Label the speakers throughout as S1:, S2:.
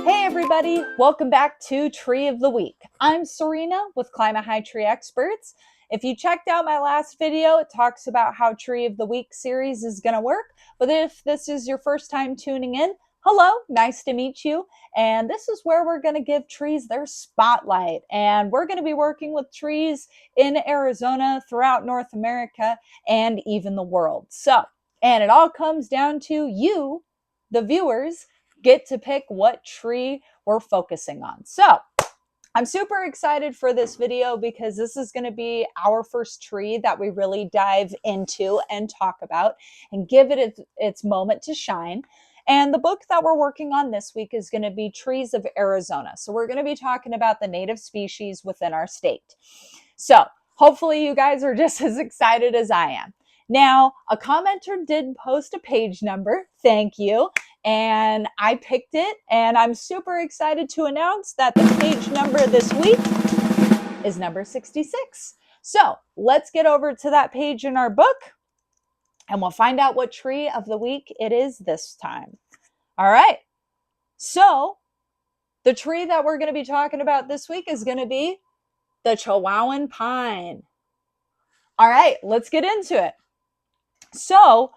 S1: Hey everybody, welcome back to Tree of the Week. I'm Serena with Climate High Tree Experts. If you checked out my last video, it talks about how Tree of the Week series is going to work. But if this is your first time tuning in, hello, nice to meet you. And this is where we're going to give trees their spotlight. And we're going to be working with trees in Arizona, throughout North America, and even the world. And it all comes down to you, the viewers, get to pick what tree we're focusing on. So I'm super excited for this video because this is going to be our first tree that we really dive into and talk about and give it its moment to shine. And the book that we're working on this week is going to be Trees of Arizona. So we're going to be talking about the native species within our state. So hopefully you guys are just as excited as I am. Now, a commenter did post a page number. Thank you. And I picked it, and I'm super excited to announce that the page number this week is number 66. So let's get over to that page in our book, and we'll find out what tree of the week it is this time. All right. So the tree that we're going to be talking about this week is going to be the Chihuahuan pine. All right, let's get into it. So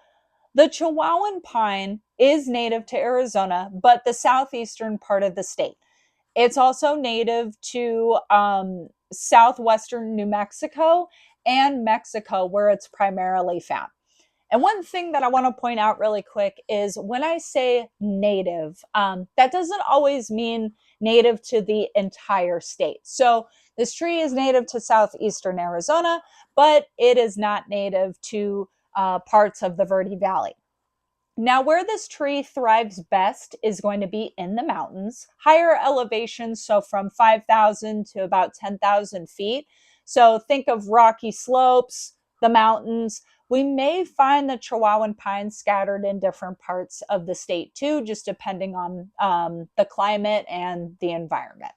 S1: the Chihuahuan pine is native to Arizona, but the southeastern part of the state. It's also native to southwestern New Mexico and Mexico, where it's primarily found. And one thing that I want to point out really quick is when I say native, that doesn't always mean native to the entire state. So this tree is native to southeastern Arizona, but it is not native to parts of the Verde Valley. Now, where this tree thrives best is going to be in the mountains, higher elevations, so from 5,000 to about 10,000 feet. So think of rocky slopes, the mountains. We may find the Chihuahuan pine scattered in different parts of the state too, just depending on the climate and the environment.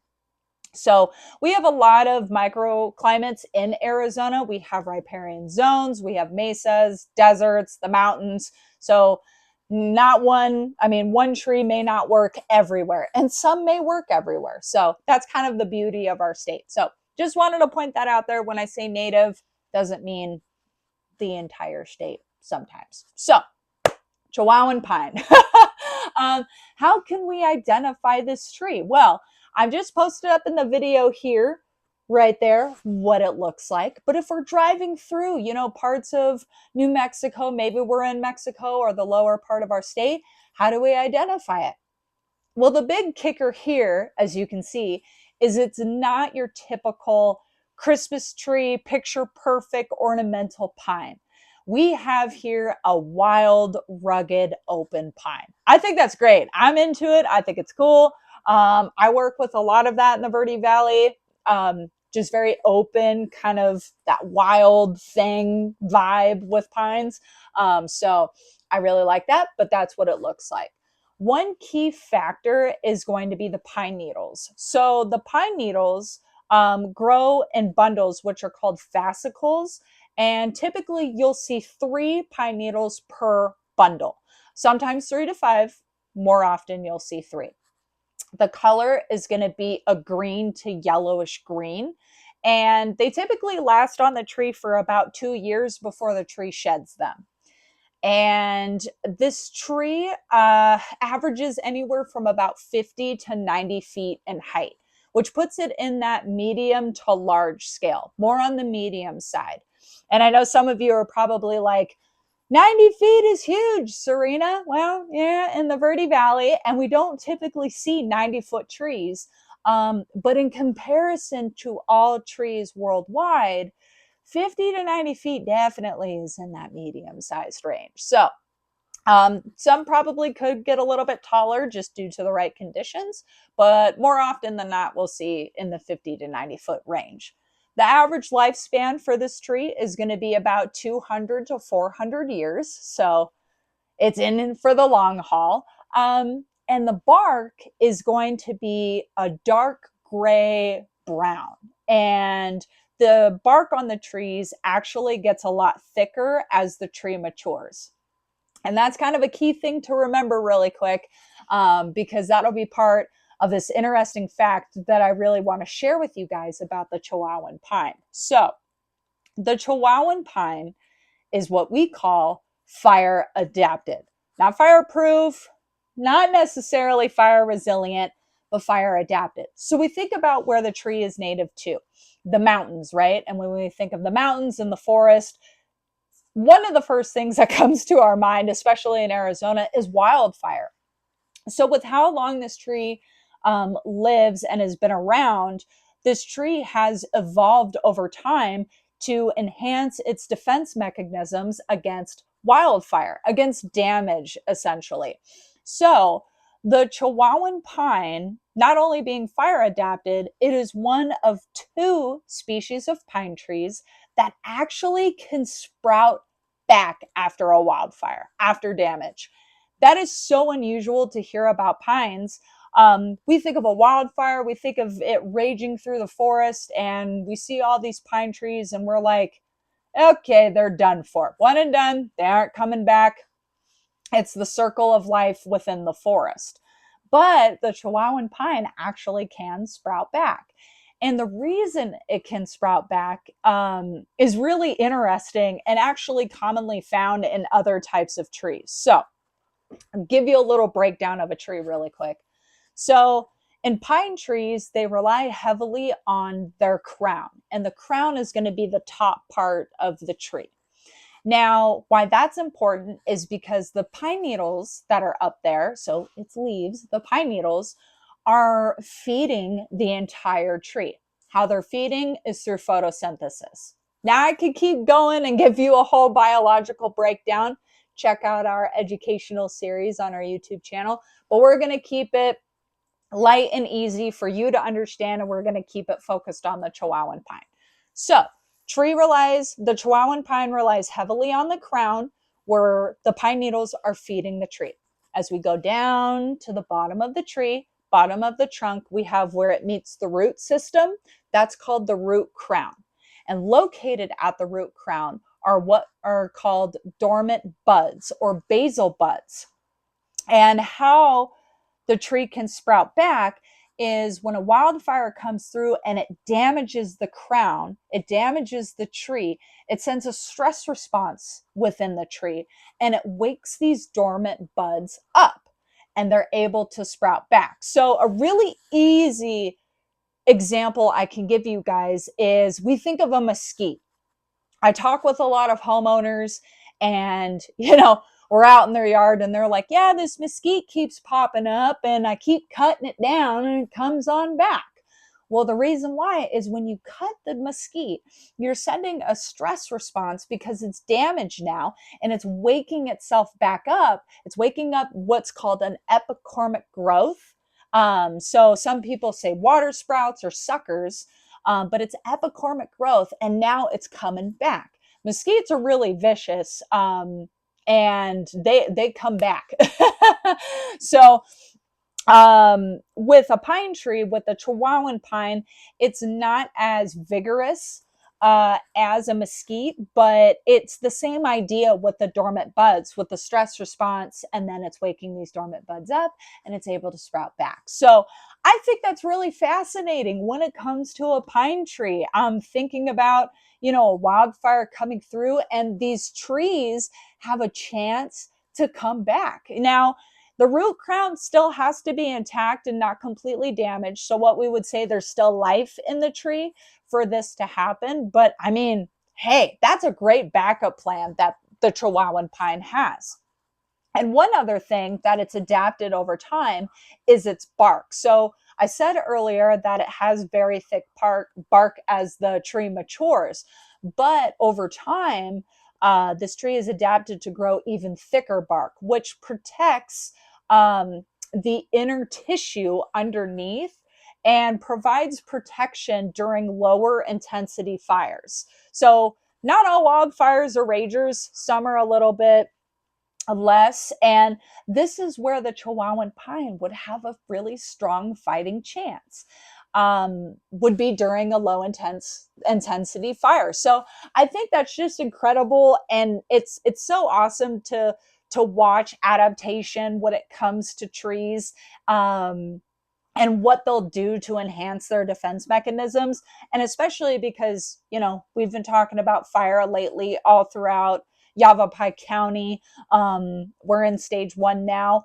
S1: So we have a lot of microclimates in Arizona. We have riparian zones, we have mesas, deserts, the mountains. So one tree may not work everywhere, and some may work everywhere. So that's kind of the beauty of our state. So just wanted to point that out there. When I say native, doesn't mean the entire state sometimes. So Chihuahuan pine. How can we identify this tree? Well, I've just posted up in the video here, right there, what it looks like. But if we're driving through, parts of New Mexico, maybe we're in Mexico or the lower part of our state, how do we identify it? Well, the big kicker here, as you can see, is it's not your typical Christmas tree, picture perfect ornamental pine. We have here a wild, rugged, open pine. I think that's great. I'm into it. I think it's cool. I work with a lot of that in the Verde Valley. Just very open, kind of that wild thing vibe with pines. So I really like that, but that's what it looks like. One key factor is going to be the pine needles. So the pine needles grow in bundles, which are called fascicles. And typically you'll see 3 pine needles per bundle, sometimes 3 to 5. More often you'll see 3. The color is going to be a green to yellowish green. And they typically last on the tree for about 2 years before the tree sheds them. And this tree averages anywhere from about 50 to 90 feet in height, which puts it in that medium to large scale, more on the medium side. And I know some of you are probably like, 90 feet is huge, Serena. Well, yeah, in the Verde Valley, and we don't typically see 90-foot trees. But in comparison to all trees worldwide, 50 to 90 feet definitely is in that medium-sized range. So some probably could get a little bit taller just due to the right conditions, but more often than not, we'll see in the 50 to 90-foot range. The average lifespan for this tree is going to be about 200 to 400 years. So it's in for the long haul. And the bark is going to be a dark gray brown. And the bark on the trees actually gets a lot thicker as the tree matures. And that's kind of a key thing to remember really quick, because that'll be part of this interesting fact that I really want to share with you guys about the Chihuahuan pine. So, the Chihuahuan pine is what we call fire adapted. Not fireproof, not necessarily fire resilient, but fire adapted. So we think about where the tree is native to, the mountains, right? And when we think of the mountains and the forest, one of the first things that comes to our mind, especially in Arizona, is wildfire. So, with how long this tree lives and has been around, this tree has evolved over time to enhance its defense mechanisms against wildfire, against damage, essentially. So, the Chihuahuan pine, not only being fire adapted, it is one of two species of pine trees that actually can sprout back after a wildfire, after damage. That is so unusual to hear about pines. We think of a wildfire, we think of it raging through the forest, and we see all these pine trees, and we're like, okay, they're done for. One and done, they aren't coming back. It's the circle of life within the forest. But the Chihuahuan pine actually can sprout back. And the reason it can sprout back is really interesting and actually commonly found in other types of trees. So, I'll give you a little breakdown of a tree really quick. So, in pine trees, they rely heavily on their crown, and the crown is going to be the top part of the tree. Now, why that's important is because the pine needles that are up there, so it's leaves, the pine needles are feeding the entire tree. How they're feeding is through photosynthesis. Now, I could keep going and give you a whole biological breakdown. Check out our educational series on our YouTube channel, but we're going to keep it light and easy for you to understand, and we're going to keep it focused on the Chihuahuan pine. So, the Chihuahuan pine relies heavily on the crown, where the pine needles are feeding the tree. As we go down to the bottom of the tree, bottom of the trunk, we have where it meets the root system. That's called the root crown. And located at the root crown are what are called dormant buds or basal buds. And how the tree can sprout back is when a wildfire comes through and it damages the crown, it damages the tree, it sends a stress response within the tree and it wakes these dormant buds up and they're able to sprout back. So, a really easy example I can give you guys is we think of a mesquite. I talk with a lot of homeowners and, we're out in their yard and they're like, yeah, this mesquite keeps popping up and I keep cutting it down and it comes on back. Well, the reason why is when you cut the mesquite, you're sending a stress response because it's damaged now and it's waking itself back up. It's waking up what's called an epicormic growth. So some people say water sprouts or suckers, but it's epicormic growth and now it's coming back. Mesquites are really vicious and they come back. So with a pine tree, with the Chihuahuan pine, it's not as vigorous as a mesquite, but it's the same idea with the dormant buds, with the stress response, and then it's waking these dormant buds up and it's able to sprout back. So I think that's really fascinating when it comes to a pine tree. I'm thinking about, a wildfire coming through, and these trees have a chance to come back. Now, the root crown still has to be intact and not completely damaged. So what we would say, there's still life in the tree for this to happen. But I mean, hey, that's a great backup plan that the Chihuahuan pine has. And one other thing that it's adapted over time is its bark. So I said earlier that it has very thick bark as the tree matures, but over time, this tree is adapted to grow even thicker bark, which protects the inner tissue underneath and provides protection during lower intensity fires. So not all wildfires are ragers. Some are a little bit less. And this is where the Chihuahuan pine would have a really strong fighting chance. Would be during a low intensity fire. So I think that's just incredible, and it's so awesome to watch adaptation when it comes to trees. and what they'll do to enhance their defense mechanisms. And especially because, we've been talking about fire lately all throughout Yavapai County. We're in stage 1 now.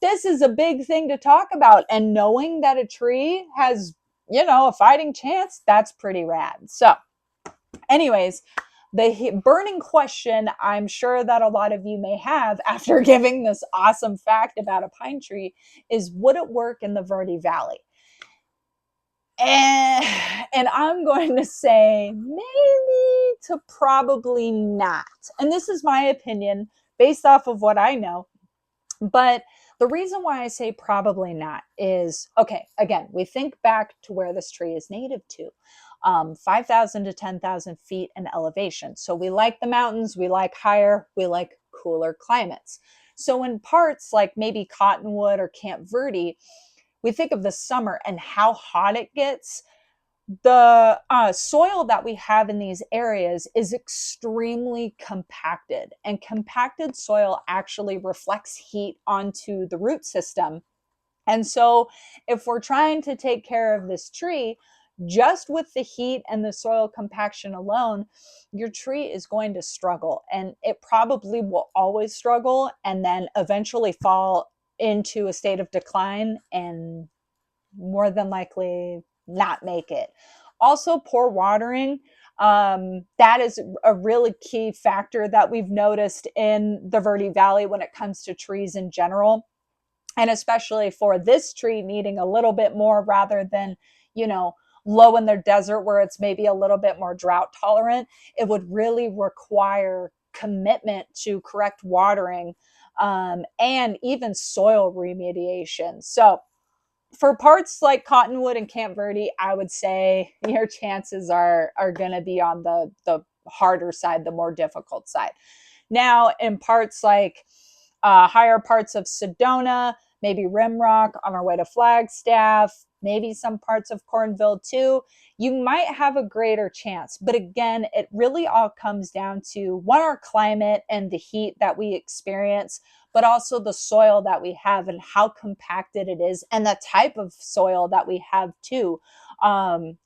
S1: This is a big thing to talk about. And knowing that a tree has, a fighting chance, that's pretty rad. So, anyways, the burning question I'm sure that a lot of you may have after giving this awesome fact about a pine tree is, would it work in the Verde Valley? And I'm going to say maybe to probably not. And this is my opinion based off of what I know. But the reason why I say probably not is, okay, again, we think back to where this tree is native to. 5,000 to 10,000 feet in elevation. So we like the mountains, we like higher, we like cooler climates. So in parts like maybe Cottonwood or Camp Verde, we think of the summer and how hot it gets. The soil that we have in these areas is extremely compacted, and compacted soil actually reflects heat onto the root system. And so if we're trying to take care of this tree, just with the heat and the soil compaction alone, your tree is going to struggle, and it probably will always struggle and then eventually fall into a state of decline and more than likely not make it. Also, poor watering. That is a really key factor that we've noticed in the Verde Valley when it comes to trees in general. And especially for this tree needing a little bit more rather than, low in their desert where it's maybe a little bit more drought tolerant, it would really require commitment to correct watering, and even soil remediation. So for parts like Cottonwood and Camp Verde, I would say your chances are going to be on the harder side, the more difficult side. Now, in parts like higher parts of Sedona, maybe Rimrock on our way to Flagstaff, maybe some parts of Cornville too, you might have a greater chance. But again, it really all comes down to one, our climate and the heat that we experience, but also the soil that we have and how compacted it is, and the type of soil that we have too.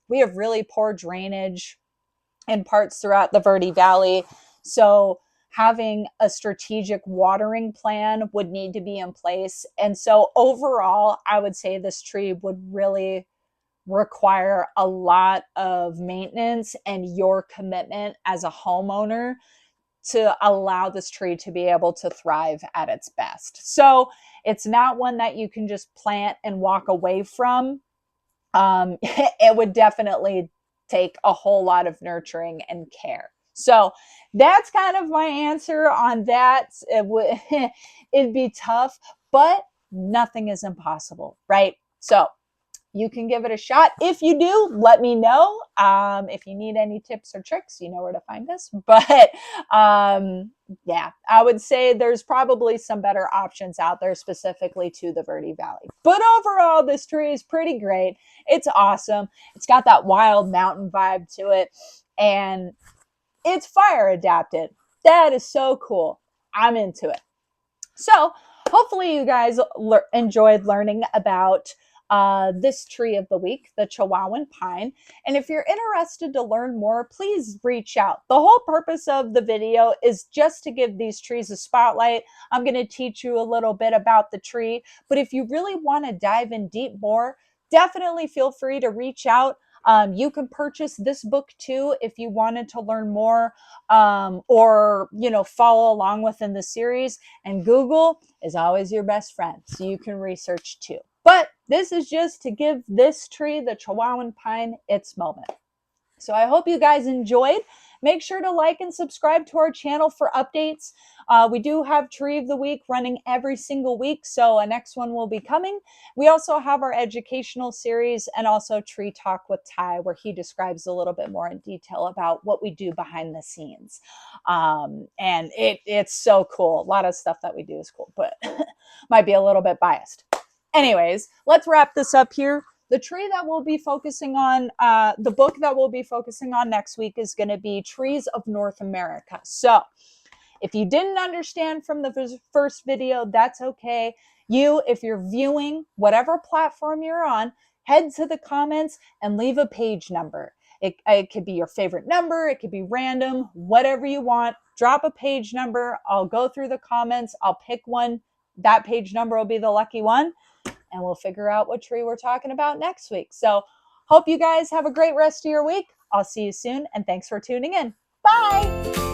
S1: We have really poor drainage in parts throughout the Verde Valley. So having a strategic watering plan would need to be in place. And so overall, I would say this tree would really require a lot of maintenance and your commitment as a homeowner to allow this tree to be able to thrive at its best. So it's not one that you can just plant and walk away from. It would definitely take a whole lot of nurturing and care. So that's kind of my answer on that. It'd be tough, but nothing is impossible, right? So you can give it a shot. If you do, let me know. If you need any tips or tricks, you know where to find us. But yeah, I would say there's probably some better options out there specifically to the Verde Valley. But overall, this tree is pretty great. It's awesome. It's got that wild mountain vibe to it, and it's fire adapted. That is so cool. I'm into it. So hopefully you guys enjoyed learning about this tree of the week, the Chihuahuan pine. And if you're interested to learn more, please reach out. The whole purpose of the video is just to give these trees a spotlight. I'm going to teach you a little bit about the tree, but if you really want to dive in deep more, definitely feel free to reach out. You can purchase this book too if you wanted to learn more, or follow along within the series. And Google is always your best friend, so you can research too. But this is just to give this tree, the Chihuahuan pine, its moment. So I hope you guys enjoyed. Make sure to like and subscribe to our channel for updates. We do have Tree of the Week running every single week, so a next one will be coming. We also have our educational series and also Tree Talk with Ty, where he describes a little bit more in detail about what we do behind the scenes. And it's so cool. A lot of stuff that we do is cool, but might be a little bit biased. Anyways, let's wrap this up here. The tree that we'll be focusing on, the book that we'll be focusing on next week is going to be Trees of North America. So If you didn't understand from the first video, that's okay. If you're viewing whatever platform you're on, head to the comments and leave a page number. It could be your favorite number. It could be random, whatever you want. Drop a page number. I'll go through the comments. I'll pick one. That page number will be the lucky one. And we'll figure out what tree we're talking about next week. So hope you guys have a great rest of your week. I'll see you soon. And thanks for tuning in. Bye.